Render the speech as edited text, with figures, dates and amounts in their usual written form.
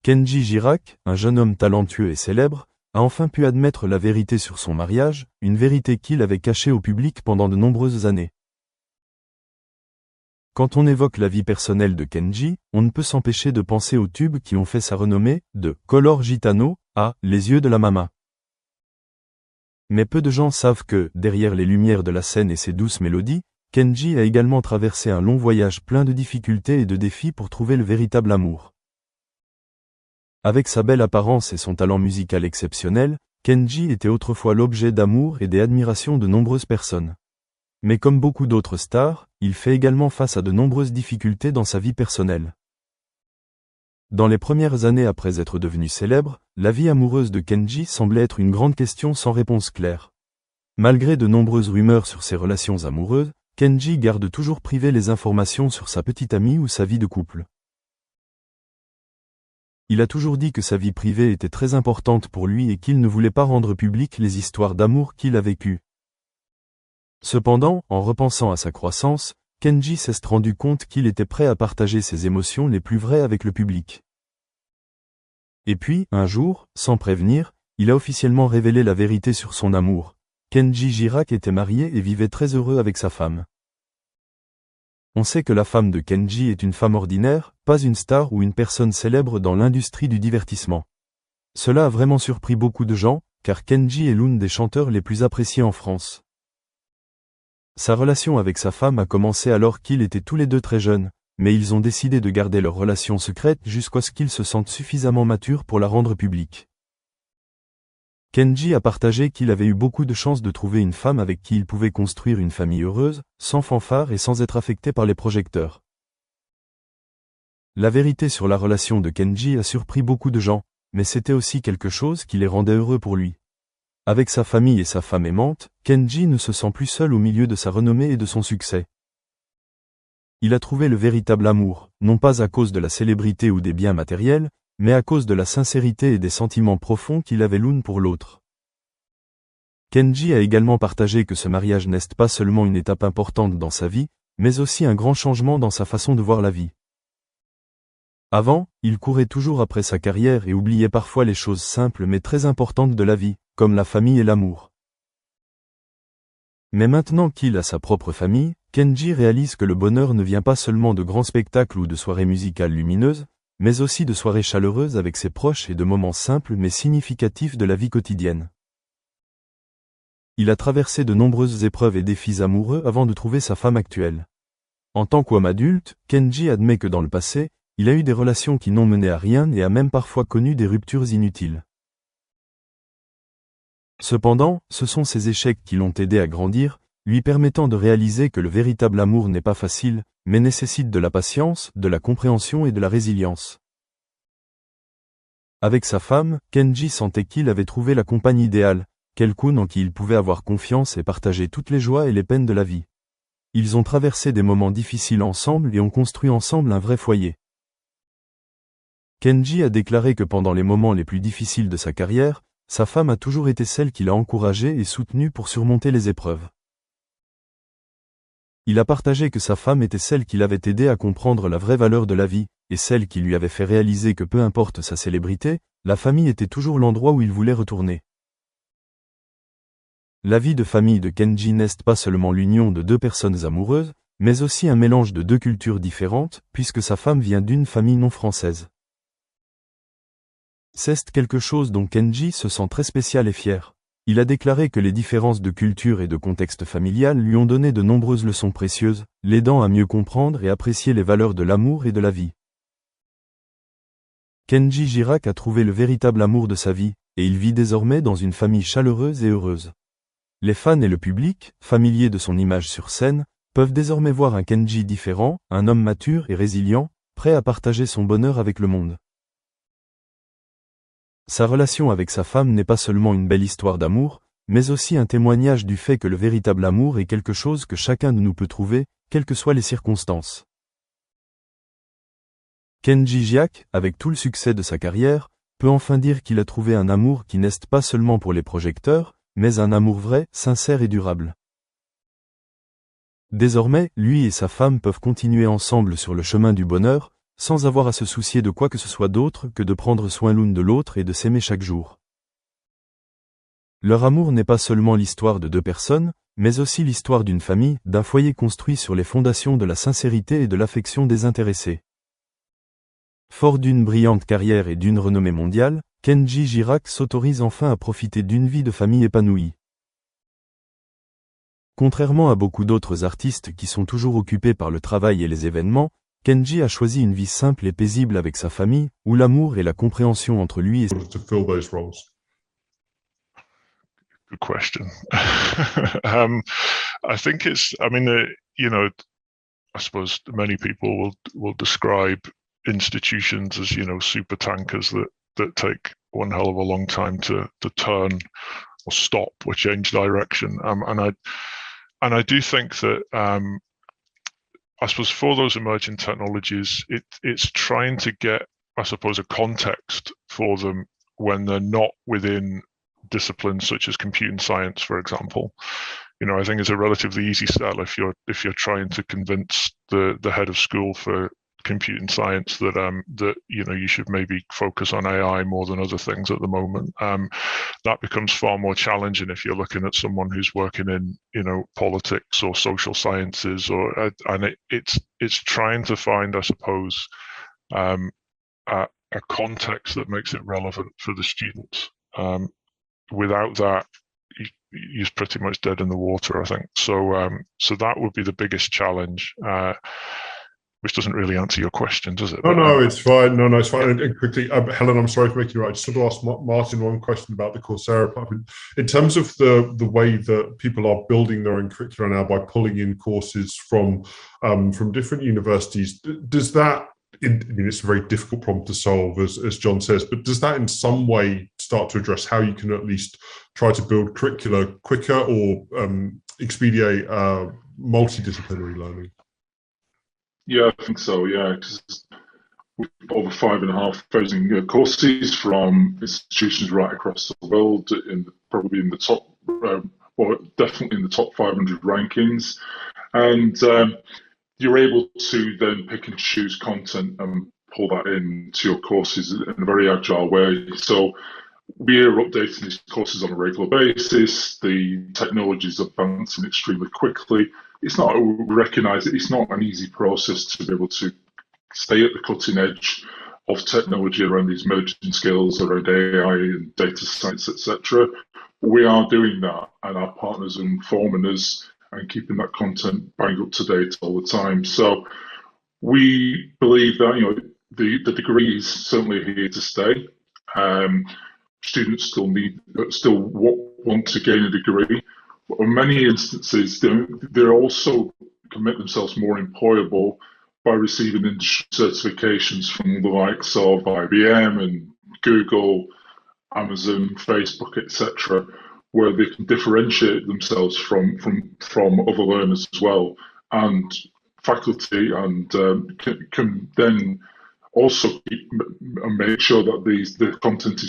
Kenji Girac, un jeune homme talentueux et célèbre, a enfin pu admettre la vérité sur son mariage, une vérité qu'il avait cachée au public pendant de nombreuses années. Quand on évoque la vie personnelle de Kenji, on ne peut s'empêcher de penser aux tubes qui ont fait sa renommée, de Color Gitano à Les yeux de la Mama. Mais peu de gens savent que, derrière les lumières de la scène et ses douces mélodies, Kenji a également traversé un long voyage plein de difficultés et de défis pour trouver le véritable amour. Avec sa belle apparence et son talent musical exceptionnel, Kenji était autrefois l'objet d'amour et d'admiration de nombreuses personnes. Mais comme beaucoup d'autres stars, il fait également face à de nombreuses difficultés dans sa vie personnelle. Dans les premières années après être devenu célèbre, la vie amoureuse de Kenji semblait être une grande question sans réponse claire. Malgré de nombreuses rumeurs sur ses relations amoureuses, Kenji garde toujours privé les informations sur sa petite amie ou sa vie de couple. Il a toujours dit que sa vie privée était très importante pour lui et qu'il ne voulait pas rendre publiques les histoires d'amour qu'il a vécues. Cependant, en repensant à sa croissance, Kenji s'est rendu compte qu'il était prêt à partager ses émotions les plus vraies avec le public. Et puis, un jour, sans prévenir, il a officiellement révélé la vérité sur son amour. Kenji Girac était marié et vivait très heureux avec sa femme. On sait que la femme de Kenji est une femme ordinaire, pas une star ou une personne célèbre dans l'industrie du divertissement. Cela a vraiment surpris beaucoup de gens, car Kenji est l'une des chanteurs les plus appréciés en France. Sa relation avec sa femme a commencé alors qu'ils étaient tous les deux très jeunes, mais ils ont décidé de garder leur relation secrète jusqu'à ce qu'ils se sentent suffisamment matures pour la rendre publique. Kenji a partagé qu'il avait eu beaucoup de chance de trouver une femme avec qui il pouvait construire une famille heureuse, sans fanfare et sans être affecté par les projecteurs. La vérité sur la relation de Kenji a surpris beaucoup de gens, mais c'était aussi quelque chose qui les rendait heureux pour lui. Avec sa famille et sa femme aimante, Kenji ne se sent plus seul au milieu de sa renommée et de son succès. Il a trouvé le véritable amour, non pas à cause de la célébrité ou des biens matériels, mais à cause de la sincérité et des sentiments profonds qu'il avait l'une pour l'autre. Kenji a également partagé que ce mariage n'est pas seulement une étape importante dans sa vie, mais aussi un grand changement dans sa façon de voir la vie. Avant, il courait toujours après sa carrière et oubliait parfois les choses simples mais très importantes de la vie, comme la famille et l'amour. Mais maintenant qu'il a sa propre famille, Kenji réalise que le bonheur ne vient pas seulement de grands spectacles ou de soirées musicales lumineuses, mais aussi de soirées chaleureuses avec ses proches et de moments simples mais significatifs de la vie quotidienne. Il a traversé de nombreuses épreuves et défis amoureux avant de trouver sa femme actuelle. En tant qu'homme adulte, Kenji admet que dans le passé, il a eu des relations qui n'ont mené à rien et a même parfois connu des ruptures inutiles. Cependant, ce sont ces échecs qui l'ont aidé à grandir, lui permettant de réaliser que le véritable amour n'est pas facile, mais nécessite de la patience, de la compréhension et de la résilience. Avec sa femme, Kenji sentait qu'il avait trouvé la compagne idéale, quelqu'un en qui il pouvait avoir confiance et partager toutes les joies et les peines de la vie. Ils ont traversé des moments difficiles ensemble et ont construit ensemble un vrai foyer. Kenji a déclaré que pendant les moments les plus difficiles de sa carrière, sa femme a toujours été celle qui l'a encouragé et soutenu pour surmonter les épreuves. Il a partagé que sa femme était celle qui l'avait aidé à comprendre la vraie valeur de la vie, et celle qui lui avait fait réaliser que peu importe sa célébrité, la famille était toujours l'endroit où il voulait retourner. La vie de famille de Kenji n'est pas seulement l'union de deux personnes amoureuses, mais aussi un mélange de deux cultures différentes, puisque sa femme vient d'une famille non française. C'est quelque chose dont Kenji se sent très spécial et fier. Il a déclaré que les différences de culture et de contexte familial lui ont donné de nombreuses leçons précieuses, l'aidant à mieux comprendre et apprécier les valeurs de l'amour et de la vie. Kenji Girac a trouvé le véritable amour de sa vie, et il vit désormais dans une famille chaleureuse et heureuse. Les fans et le public, familiers de son image sur scène, peuvent désormais voir un Kenji différent, un homme mature et résilient, prêt à partager son bonheur avec le monde. Sa relation avec sa femme n'est pas seulement une belle histoire d'amour, mais aussi un témoignage du fait que le véritable amour est quelque chose que chacun de nous peut trouver, quelles que soient les circonstances. Kenji Girac, avec tout le succès de sa carrière, peut enfin dire qu'il a trouvé un amour qui n'est pas seulement pour les projecteurs, mais un amour vrai, sincère et durable. Désormais, lui et sa femme peuvent continuer ensemble sur le chemin du bonheur, sans avoir à se soucier de quoi que ce soit d'autre que de prendre soin l'une de l'autre et de s'aimer chaque jour. Leur amour n'est pas seulement l'histoire de deux personnes, mais aussi l'histoire d'une famille, d'un foyer construit sur les fondations de la sincérité et de l'affection désintéressée. Fort d'une brillante carrière et d'une renommée mondiale, Kenji Girac s'autorise enfin à profiter d'une vie de famille épanouie. Contrairement à beaucoup d'autres artistes qui sont toujours occupés par le travail et les événements, Kenji a choisi une vie simple et paisible avec sa famille, où l'amour et la compréhension entre lui et to fill those roles? Good question. I think I mean, I suppose many people will describe institutions as, super tankers that take one hell of a long time to turn or stop or change direction. And I do think that I suppose for those emerging technologies, it's trying to get, I suppose, a context for them when they're not within disciplines such as computing science, for example. I think it's a relatively easy sell if you're trying to convince the head of school for computing science that you should maybe focus on AI more than other things at the moment. That becomes far more challenging if you're looking at someone who's working in politics or social sciences, and it's trying to find, I suppose, a context that makes it relevant for the students. Without that, you're pretty much dead in the water, I think. So that would be the biggest challenge, which doesn't really answer your question, does it? No, it's fine. No, it's fine. And quickly, Helen, I'm sorry for making you right. I just want to ask Martin one question about the Coursera platform. In terms of the way that people are building their own curricula now by pulling in courses from different universities, does that, I mean, it's a very difficult problem to solve, as John says, but does that in some way start to address how you can at least try to build curricula quicker or expedite multidisciplinary learning? Yeah, I think so. Yeah, because we've over 5,500 courses from institutions right across the world, probably in the top, well, definitely in the top 500 rankings, and you're able to then pick and choose content and pull that into your courses in a very agile way. So we're updating these courses on a regular basis. The technology is advancing extremely quickly. It's not, we recognise it, it's not an easy process to be able to stay at the cutting edge of technology around these emerging skills, around AI and data science, etc. We are doing that, and our partners are informing us and keeping that content bang up to date all the time. So we believe that the degree is certainly here to stay. Students still want to gain a degree, but in many instances they also can make themselves more employable by receiving industry certifications from the likes of IBM and Google, Amazon, Facebook, etc., where they can differentiate themselves from other learners as well, and faculty and can then also make sure that the content is